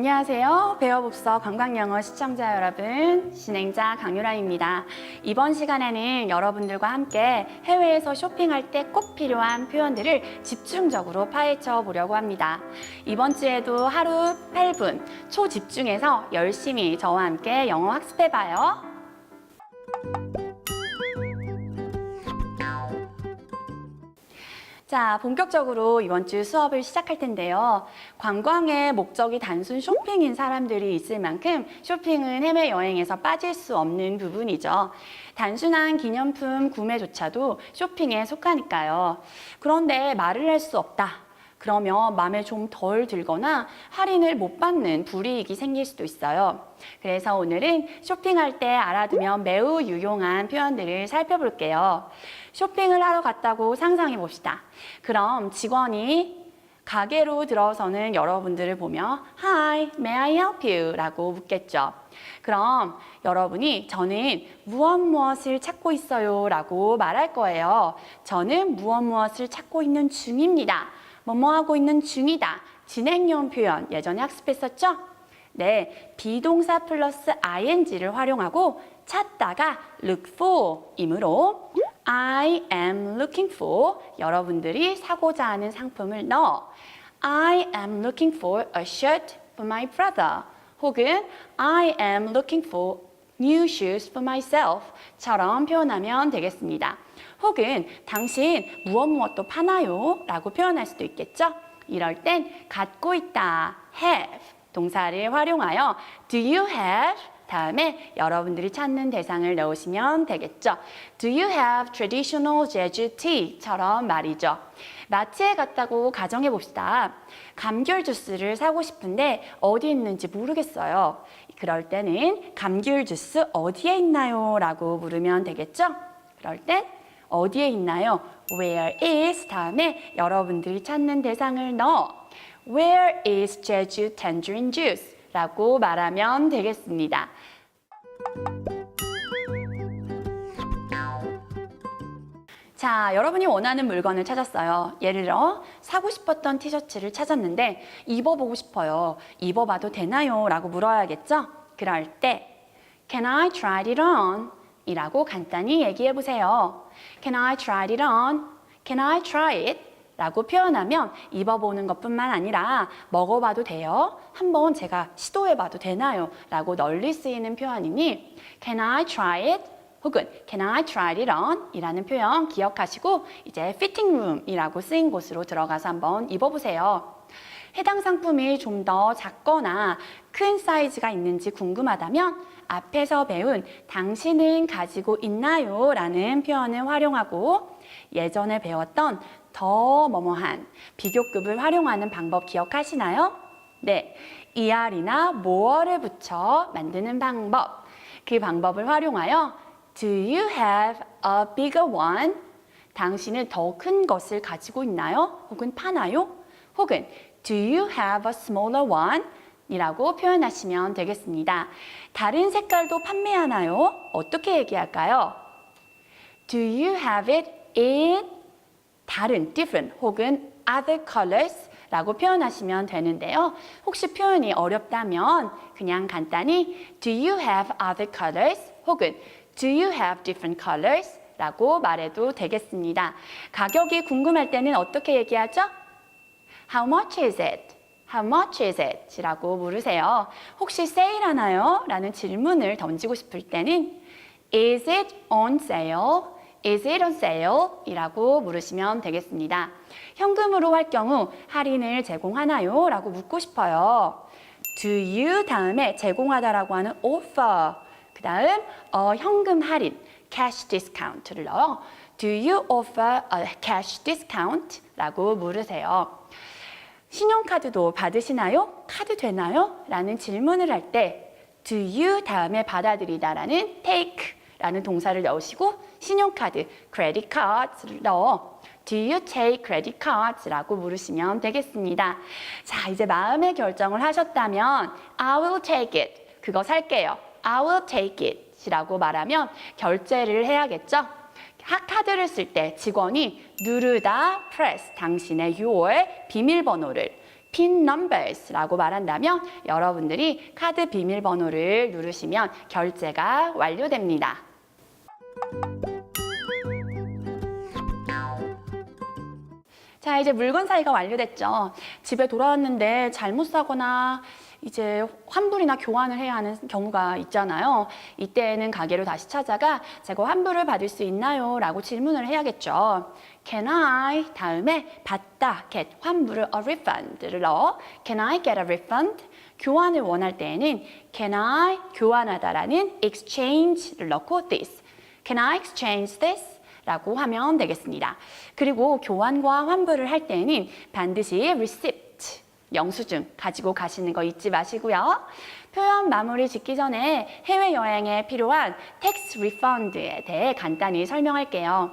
안녕하세요. 배워봅서 관광영어 시청자 여러분, 진행자 강유라입니다. 이번 시간에는 여러분들과 함께 해외에서 쇼핑할 때 꼭 필요한 표현들을 집중적으로 파헤쳐 보려고 합니다. 이번 주에도 하루 8분 초집중해서 열심히 저와 함께 영어 학습해봐요. 자, 본격적으로 이번 주 수업을 시작할 텐데요. 관광의 목적이 단순 쇼핑인 사람들이 있을 만큼 쇼핑은 해외여행에서 빠질 수 없는 부분이죠. 단순한 기념품 구매조차도 쇼핑에 속하니까요. 그런데 말을 할 수 없다. 그러면 마음에 좀 덜 들거나 할인을 못 받는 불이익이 생길 수도 있어요. 그래서 오늘은 쇼핑할 때 알아두면 매우 유용한 표현들을 살펴볼게요. 쇼핑을 하러 갔다고 상상해 봅시다. 그럼 직원이 가게로 들어서는 여러분들을 보며 Hi, may I help you? 라고 묻겠죠. 그럼 여러분이 저는 무엇을 찾고 있어요? 라고 말할 거예요. 저는 무엇을 찾고 있는 중입니다. 뭐뭐 하고 있는 중이다. 진행형 표현 예전에 학습했었죠? 네, 비동사 플러스 ing를 활용하고 찾다가 look for 이므로 I am looking for 여러분들이 사고자 하는 상품을 넣어 I am looking for a shirt for my brother 혹은 I am looking for new shoes for myself 처럼 표현하면 되겠습니다. 혹은 당신 무엇도 파나요? 라고 표현할 수도 있겠죠? 이럴 땐 갖고 있다, have 동사를 활용하여 do you have? 다음에 여러분들이 찾는 대상을 넣으시면 되겠죠. Do you have traditional Jeju tea? 처럼 말이죠. 마트에 갔다고 가정해 봅시다. 감귤 주스를 사고 싶은데 어디 있는지 모르겠어요. 그럴 때는 감귤 주스 어디에 있나요? 라고 물으면 되겠죠. 그럴 땐 어디에 있나요? Where is? 다음에 여러분들이 찾는 대상을 넣어 Where is Jeju tangerine juice? 라고 말하면 되겠습니다. 자, 여러분이 원하는 물건을 찾았어요. 예를 들어 사고 싶었던 티셔츠를 찾았는데 입어보고 싶어요. 입어봐도 되나요? 라고 물어야겠죠? 그럴 때 Can I try it on? 이라고 간단히 얘기해 보세요. Can I try it on? Can I try it? 라고 표현하면 입어보는 것뿐만 아니라 먹어봐도 돼요? 한번 제가 시도해봐도 되나요? 라고 널리 쓰이는 표현이니 Can I try it? 혹은 Can I try it on? 이라는 표현 기억하시고 이제 fitting room 이라고 쓰인 곳으로 들어가서 한번 입어보세요. 해당 상품이 좀 더 작거나 큰 사이즈가 있는지 궁금하다면 앞에서 배운 당신은 가지고 있나요? 라는 표현을 활용하고 예전에 배웠던 더 뭐뭐한 비교급을 활용하는 방법 기억하시나요? 네, ER이나 more를 붙여 만드는 방법. 그 방법을 활용하여 Do you have a bigger one? 당신은 더 큰 것을 가지고 있나요? 혹은 파나요? 혹은 Do you have a smaller one? 이라고 표현하시면 되겠습니다. 다른 색깔도 판매하나요? 어떻게 얘기할까요? Do you have it in 다른, different 혹은 other colors 라고 표현하시면 되는데요. 혹시 표현이 어렵다면 그냥 간단히 Do you have other colors? 혹은 Do you have different colors? 라고 말해도 되겠습니다. 가격이 궁금할 때는 어떻게 얘기하죠? How much is it? How much is it? 라고 물으세요. 혹시 세일하나요? 라는 질문을 던지고 싶을 때는 Is it on sale? Is it on sale? 이라고 물으시면 되겠습니다. 현금으로 할 경우 할인을 제공하나요? 라고 묻고 싶어요. Do you 다음에 제공하다라고 하는 offer 그 다음 현금 할인 cash discount를 넣어 Do you offer a cash discount? 라고 물으세요. 신용카드도 받으시나요? 카드 되나요? 라는 질문을 할 때 Do you 다음에 받아들이다라는 take 라는 동사를 넣으시고 신용카드 credit cards를 넣어 Do you take credit cards? 라고 물으시면 되겠습니다. 자, 이제 마음의 결정을 하셨다면 I will take it. 그거 살게요. I will take it. 라고 말하면 결제를 해야겠죠? 카드를 쓸 때 직원이 누르다 press 당신의 your 비밀번호를 PIN numbers라고 말한다면 여러분들이 카드 비밀번호를 누르시면 결제가 완료됩니다. 자, 이제 물건 사이가 완료됐죠. 집에 돌아왔는데 잘못 사거나 이제 환불이나 교환을 해야 하는 경우가 있잖아요. 이때에는 가게로 다시 찾아가 제가 환불을 받을 수 있나요? 라고 질문을 해야겠죠. Can I? 다음에 받다, get, 환불을 a refund를 넣어 Can I get a refund? 교환을 원할 때에는 Can I? 교환하다라는 exchange를 넣고 this. Can I exchange this? 라고 하면 되겠습니다. 그리고 교환과 환불을 할 때는 반드시 receipt, 영수증 가지고 가시는 거 잊지 마시고요. 표현 마무리 짓기 전에 해외여행에 필요한 tax refund에 대해 간단히 설명할게요.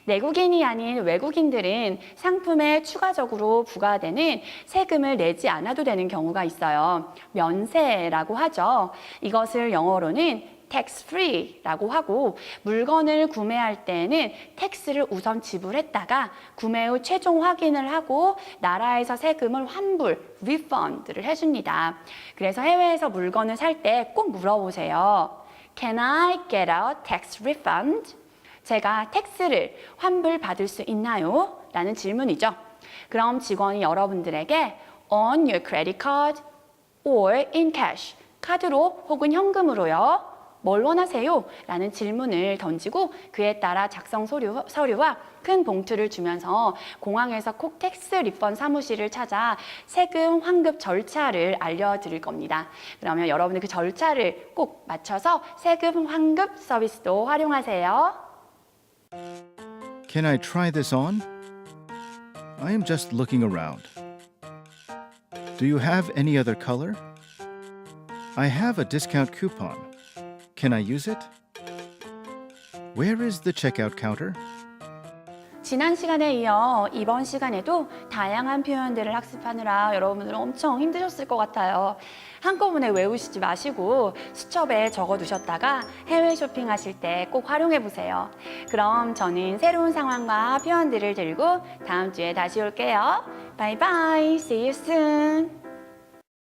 내국인이 아닌 외국인들은 상품에 추가적으로 부과되는 세금을 내지 않아도 되는 경우가 있어요. 면세라고 하죠. 이것을 영어로는 tax free라고 하고 물건을 구매할 때는 텍스를 우선 지불했다가 구매 후 최종 확인을 하고 나라에서 세금을 환불, refund를 해줍니다. 그래서 해외에서 물건을 살 때 꼭 물어보세요. Can I get a tax refund? 제가 텍스를 환불 받을 수 있나요? 라는 질문이죠. 그럼 직원이 여러분들에게 on your credit card or in cash, 카드로 혹은 현금으로요. 뭘 원하세요? 라는 질문을 던지고 그에 따라 작성 서류와 큰 봉투를 주면서 공항에서 꼭 텍스 리펀 사무실을 찾아 세금 환급 절차를 알려드릴 겁니다. 그러면 여러분들 그 절차를 꼭 맞춰서 세금 환급 서비스도 활용하세요. Can I try this on? I am just looking around. Do you have any other color? I have a discount coupon. Can I use it? Where is the checkout counter? 지난 시간에 이어 이번 시간에도 다양한 표현들을 학습하느라 여러분들 엄청 힘드셨을 것 같아요. 한꺼번에 외우시지 마시고 수첩에 적어두셨다가 해외 쇼핑하실 때 꼭 활용해 보세요. 그럼 저는 새로운 상황과 표현들을 들고 다음 주에 다시 올게요. 바이바이. See you soon.